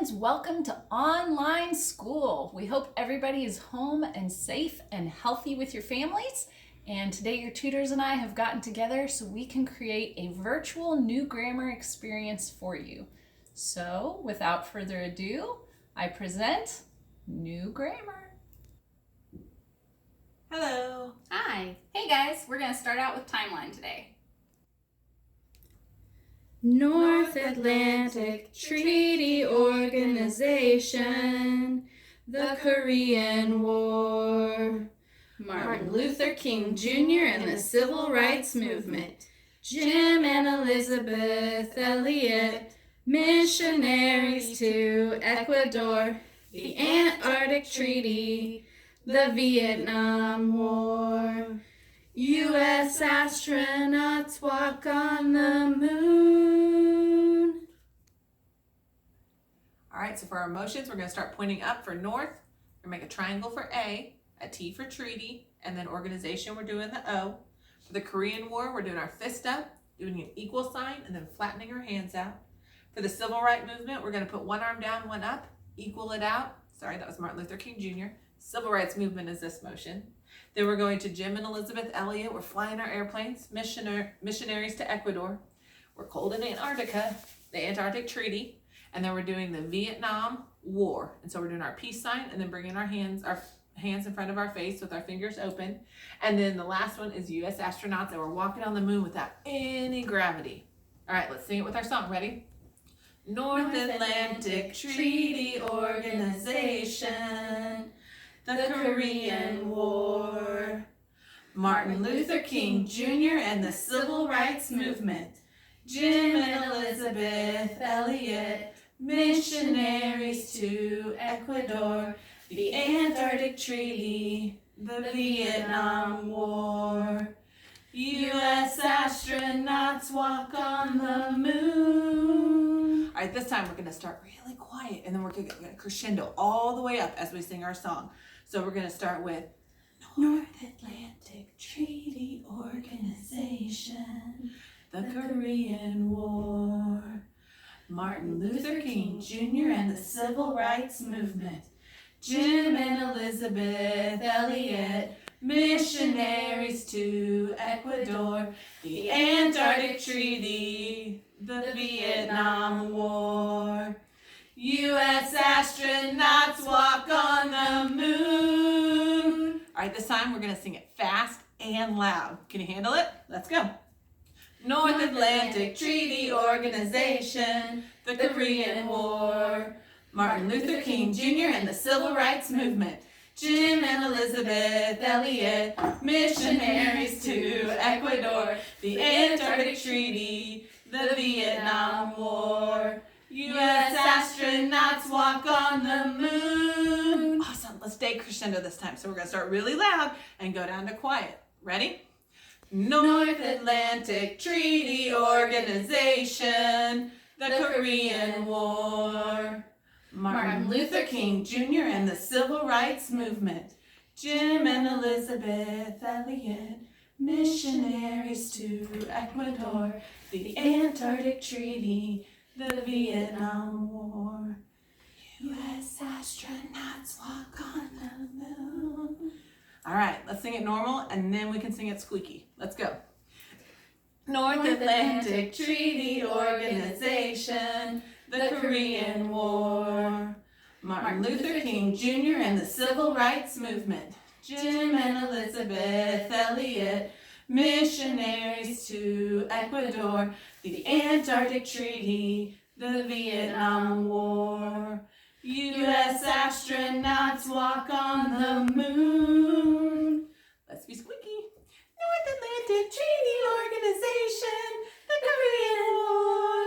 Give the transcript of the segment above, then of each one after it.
friends, welcome to online school. We hope everybody is home and safe and healthy with your families. And today your tutors and I have gotten together so we can create a virtual new grammar experience for you. So without further ado, I present New Grammar. Hello. Hi. Hey guys, we're going to start out with timeline today. North Atlantic Treaty Organization, the Korean War, Martin Luther King Jr. and the Civil Rights Movement, Jim and Elizabeth Elliot, missionaries to Ecuador, the Antarctic Treaty, the Vietnam War, U.S. astronauts walk on the moon. All right, so for our motions, we're going to start pointing up for north. We're going to make a triangle for A T for treaty, and then organization, we're doing the O. For the Korean War, we're doing our fist up, doing an equal sign, and then flattening our hands out. For the Civil Rights Movement, we're going to put one arm down, one up, equal it out. Sorry, that was Martin Luther King Jr. Civil Rights Movement is this motion. Then we're going to Jim and Elizabeth Elliot. We're flying our airplanes, missionaries to Ecuador. We're cold in Antarctica, the Antarctic Treaty. And then we're doing the Vietnam War. And so we're doing our peace sign and then bringing our hands in front of our face with our fingers open. And then the last one is U.S. astronauts, and we're walking on the moon without any gravity. All right, let's sing it with our song. Ready? North Atlantic Treaty Organization, the Korean War, Martin Luther King Jr. and the Civil Rights Movement, Jim and Elizabeth Elliot, missionaries to Ecuador, the Antarctic Treaty, the Vietnam War, U.S. astronauts walk on the moon. All right, this time we're going to start really quiet, and then we're going to crescendo all the way up as we sing our song. So we're going to start with North Atlantic Treaty Organization, the Korean War, Martin Luther King Jr. and the Civil Rights Movement, Jim and Elizabeth Elliot, missionaries to Ecuador, the Antarctic Treaty, the Vietnam War, U.S. astronauts walk on the moon. All right, this time we're going to sing it fast and loud. Can you handle it? Let's go. North Atlantic Treaty Organization, the Korean War, Martin Luther King Jr. and the Civil Rights Movement, Jim and Elizabeth Elliot, missionaries to Ecuador, the Antarctic Treaty, the Vietnam War, U.S. astronauts walk on the moon. Awesome. Let's stay crescendo this time. So we're going to start really loud and go down to quiet. Ready? North Atlantic Treaty Organization, the Korean War, Martin Luther King Jr. and the Civil Rights Movement, Jim and Elizabeth Elliot, missionaries to Ecuador, the Antarctic Treaty, the Vietnam War, U.S. astronauts walk on the moon. All right, let's sing it normal, and then we can sing it squeaky. Let's go. North Atlantic Treaty Organization, the Korean War, Martin Luther King Jr. and the Civil Rights Movement, Jim and Elizabeth Elliot, missionaries to Ecuador, the Antarctic Treaty, the Vietnam War, U.S. astronauts walk on the moon. Let's be squeaky. North Atlantic Treaty Organization, the Korean War,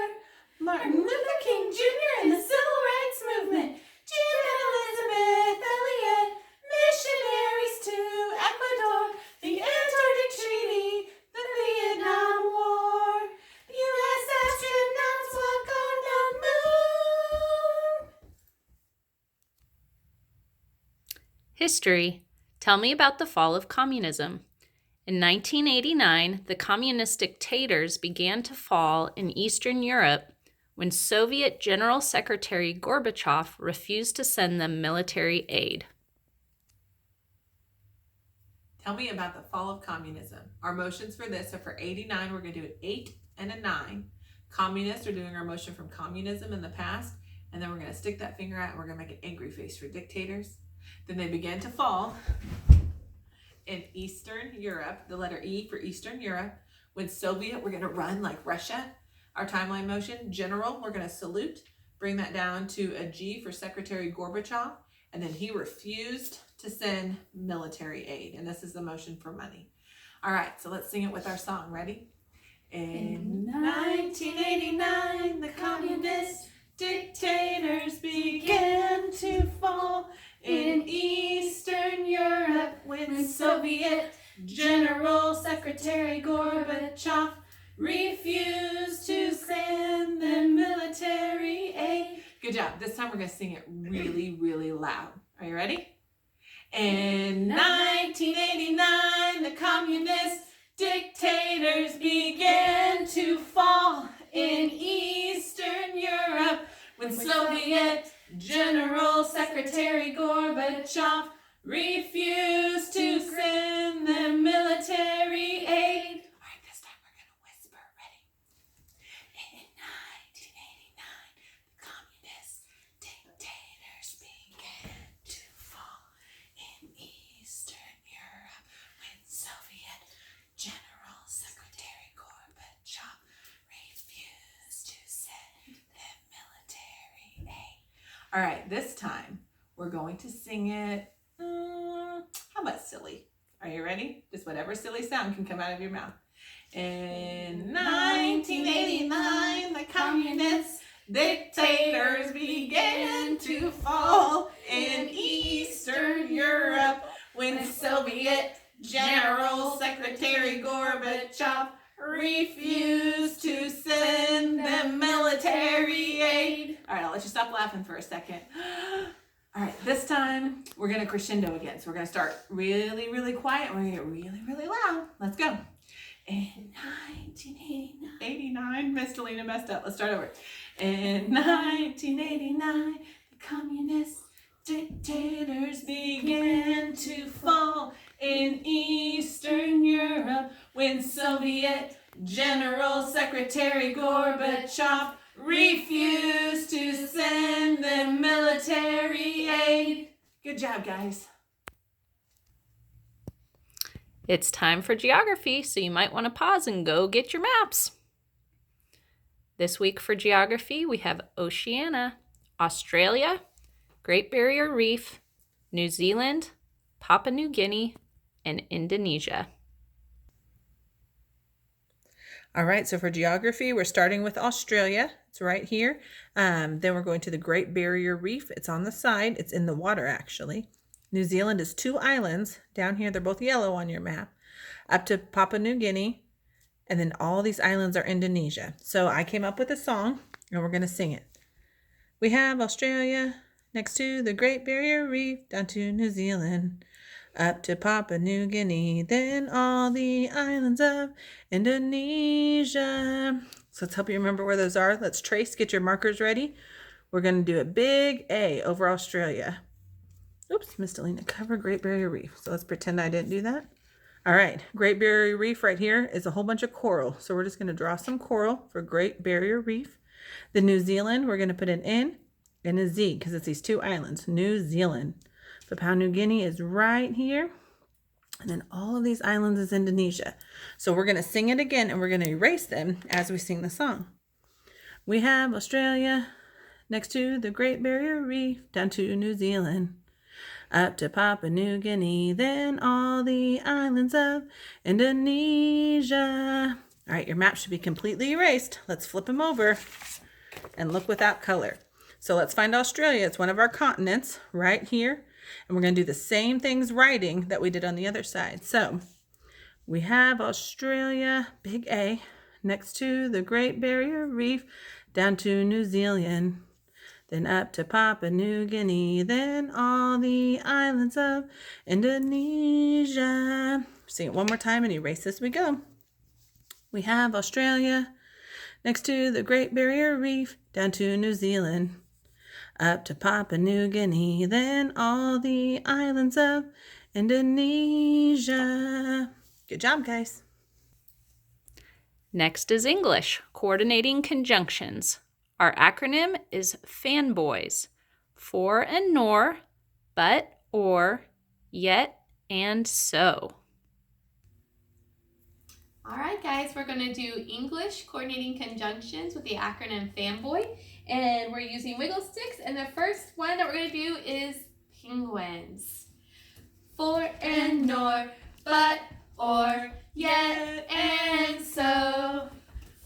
Martin Luther King Jr. and the Civil Rights Movement, Jim and Elizabeth Elliot, missionaries to Ecuador, the Antarctic Treaty, the Vietnam War, U.S. astronauts walk on the moon. History. Tell me about the fall of communism. In 1989, the communist dictators began to fall in Eastern Europe when Soviet General Secretary Gorbachev refused to send them military aid? Tell me about the fall of communism. Our motions for this are for 89, we're going to do an 8 and a 9. Communists are doing our motion from communism in the past, and then we're going to stick that finger out and we're going to make an angry face for dictators. Then they began to fall in Eastern Europe, the letter E for Eastern Europe. When Soviet, we're going to run like Russia. Our timeline motion, general, we're going to salute, bring that down to a G for Secretary Gorbachev, and then he refused to send military aid, and this is the motion for money. All right, so let's sing it with our song. Ready? In 1989, the communist dictators began to fall in Eastern Europe when Soviet General Secretary Gorbachev refused to send them military aid. Good job. This time we're going to sing it really, really loud. Are you ready? In 1989, the communist dictators began to fall in Eastern Europe when Soviet General Secretary Gorbachev refused to send them military aid. All right, this time we're going to whisper. Ready? In 1989, the communist dictators began to fall in Eastern Europe when Soviet General Secretary Gorbachev refused to send them military aid. All right, this time we're going to sing it. How about silly? Are you ready? Just whatever silly sound can come out of your mouth. In 1989, the communist dictators began to fall in Eastern Europe when Soviet General Secretary Gorbachev refused to send them military aid. All right, I'll let you stop laughing for a second. All right, this time we're going to crescendo again. So we're going to start really, really quiet. We're going to get really, really loud. Let's go. In 1989, Miss Delina messed up. Let's start over. In 1989, the communist dictators began to fall in Eastern Europe when Soviet General Secretary Gorbachev refused to send them military aid. Good job, guys. It's time for geography, so you might want to pause and go get your maps. This week for geography, we have Oceania, Australia, Great Barrier Reef, New Zealand, Papua New Guinea, and Indonesia. All right, so for geography, we're starting with Australia. It's right here. Then we're going to the Great Barrier Reef. It's on the side. It's in the water, actually. New Zealand is 2 islands. Down here, they're both yellow on your map. Up to Papua New Guinea. And then all these islands are Indonesia. So I came up with a song, and we're going to sing it. We have Australia next to the Great Barrier Reef, down to New Zealand. Up to Papua New Guinea, then all the islands of Indonesia. So let's help you remember where those are. Let's trace, get your markers ready. We're going to do a big A over Australia. Oops, Miss Delina, cover Great Barrier Reef. So let's pretend I didn't do that. All right, Great Barrier Reef right here is a whole bunch of coral. So we're just going to draw some coral for Great Barrier Reef. The New Zealand, we're going to put an N and a Z because it's these 2 islands, New Zealand. Papua New Guinea is right here. And then all of these islands is Indonesia. So we're going to sing it again and we're going to erase them as we sing the song. We have Australia next to the Great Barrier Reef, down to New Zealand. Up to Papua New Guinea, then all the islands of Indonesia. All right, your map should be completely erased. Let's flip them over and look without color. So let's find Australia. It's one of our continents right here. And we're going to do the same things writing that we did on the other side. So we have Australia, big A, next to the Great Barrier Reef, down to New Zealand, then up to Papua New Guinea, then all the islands of Indonesia. Sing it one more time and erase as we go. We have Australia next to the Great Barrier Reef, down to New Zealand, up to Papua New Guinea, then all the islands of Indonesia. Good job, guys. Next is English, coordinating conjunctions. Our acronym is FANBOYS. For and nor, but, or, yet, and so. All right, guys, we're going to do English coordinating conjunctions with the acronym FANBOY, and we're using wiggle sticks, and the first one that we're going to do is penguins. For and nor, but, or, yet, and so.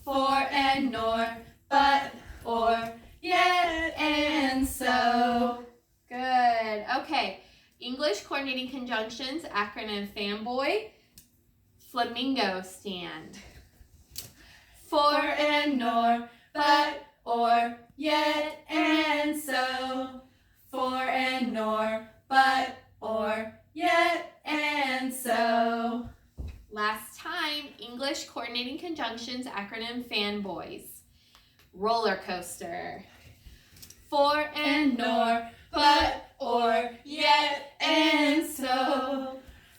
For and nor, but, or, yet, and so. Good. Okay. English coordinating conjunctions, acronym FANBOY. Flamingo stand. For and nor, but, or, yet, and so. For and nor, but, or, yet, and so. Last time, English coordinating conjunctions, acronym FANBOYS. Roller coaster. For and nor, but, or, yet, and so.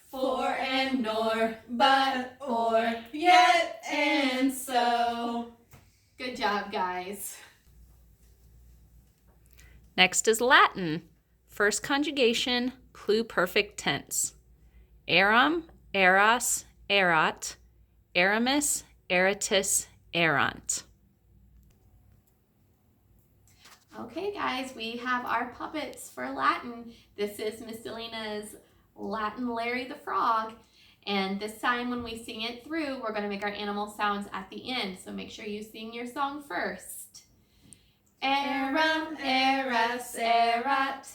For and nor, but, or, yet, and so. Good job, guys. Next is Latin. First conjugation, pluperfect tense. Eram, eras, erat, eramus, eratus, erant. Okay, guys, we have our puppets for Latin. This is Miss Delina's Latin Larry the Frog. And this time when we sing it through, we're going to make our animal sounds at the end. So make sure you sing your song first. Eram, eras, erat,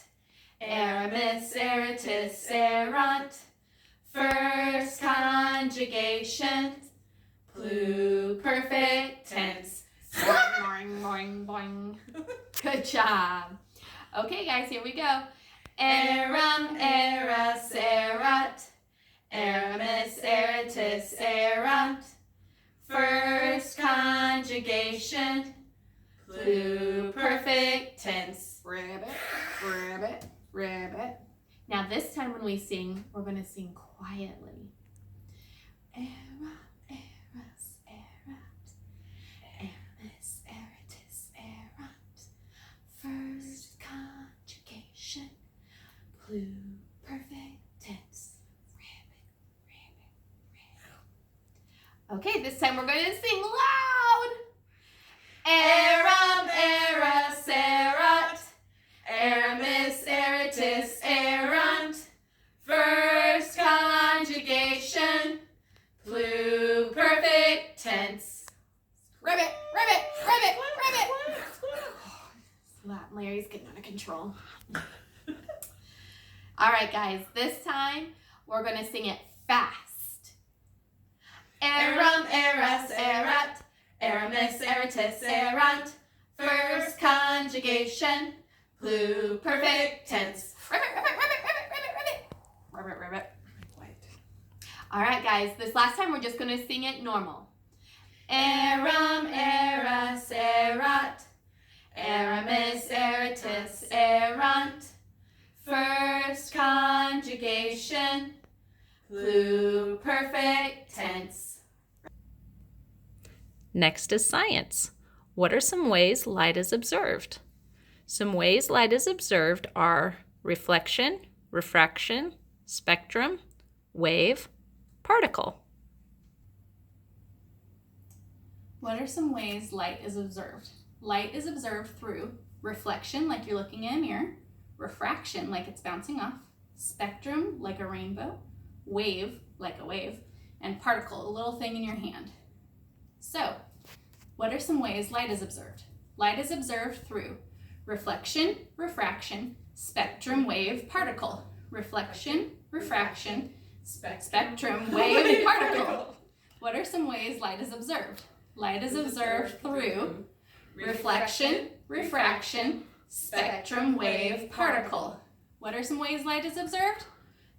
eramus, eratus, erant. First conjugation, pluperfect tense. Boing, boing, boing. Good job. Okay, guys, here we go. Eram, eras, erat, eramus, eratus, erant. First conjugation, pluperfect tense. Ribbit, ribbit, ribbit. Now this time when we sing, we're going to sing quietly. Eram, eras, erat, eramus, eratus, erant. First conjugation, pluperfect tense. Ribbit, ribbit, ribbit. Okay, this time we're going to sing loud. Eram, eras, erat, eramus, eratus, erant. First conjugation, pluperfect tense. Ribbit, ribbit, ribbit, ribbit. Latin Larry's getting out of control. All right, guys, this time we're going to sing it fast. Eram, eras, erat, eramus, eratus, erant. First conjugation, pluperfect tense. Ribbit, ribbit, ribbit, ribbit, ribbit, ribbit. Ribbit, ribbit. All right, guys, this last time we're just going to sing it normal. Eram, eras, erat, eramus, eratus, erant. First conjugation, pluperfect tense. Next is science. What are some ways light is observed? Some ways light is observed are reflection, refraction, spectrum, wave, particle. What are some ways light is observed? Light is observed through reflection, like you're looking in a mirror, refraction, like it's bouncing off, spectrum, like a rainbow, wave, like a wave, and particle, a little thing in your hand. So, what are some ways light is observed? Light is observed through reflection, refraction, spectrum, wave, particle. Reflection, refraction, spectrum, wave, particle. What are some ways light is observed? Light is observed through reflection, refraction, spectrum, wave, particle. What are some ways light is observed?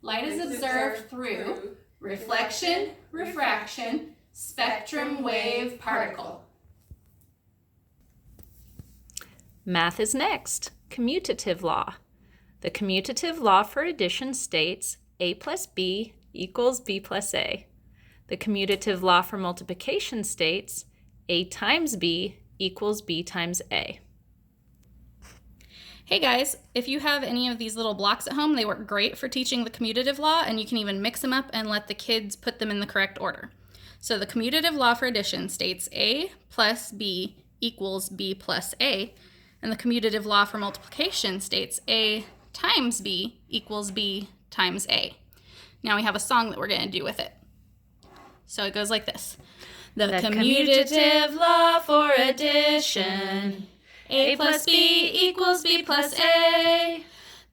Light is observed through reflection, refraction, spectrum, wave, particle. Math is next. Commutative law. The commutative law for addition states a plus b equals b plus a. The commutative law for multiplication states a times b equals b times a. Hey guys, if you have any of these little blocks at home, they work great for teaching the commutative law, and you can even mix them up and let the kids put them in the correct order. So the commutative law for addition states a plus b equals b plus a, and the commutative law for multiplication states a times b equals b times a. Now we have a song that we're going to do with it. So it goes like this. The commutative law for addition, a plus b equals b plus a.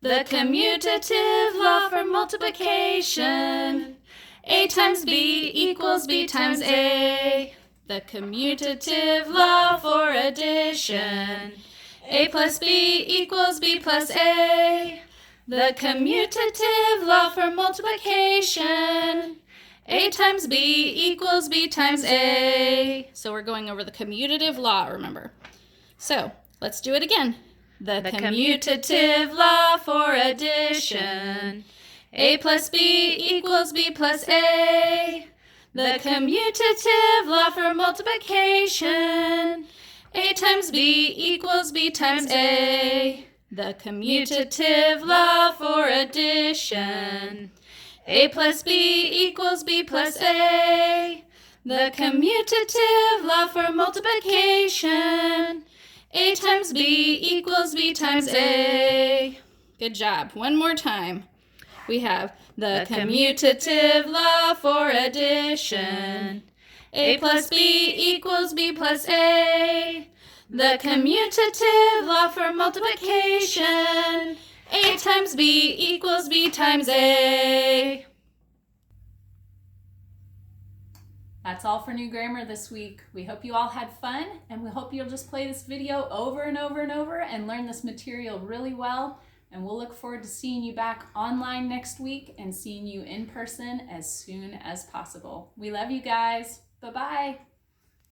The commutative law for multiplication, a times b equals b times a. The commutative law for addition, a plus b equals b plus a. The commutative law for multiplication, a times b equals b times a. So we're going over the commutative law, remember. So let's do it again. The commutative law for addition, a plus b equals b plus a. The commutative law for multiplication, a times b equals b times a. The commutative law for addition, a plus b equals b plus a. The commutative law for multiplication, a times b equals b times a. Good job. One more time. We have the commutative law for addition, a plus b equals b plus a. The commutative law for multiplication, a times b equals b times a. That's all for new grammar this week. We hope you all had fun, and we hope you'll just play this video over and over and over and learn this material really well. And we'll look forward to seeing you back online next week and seeing you in person as soon as possible. We love you guys. Bye-bye.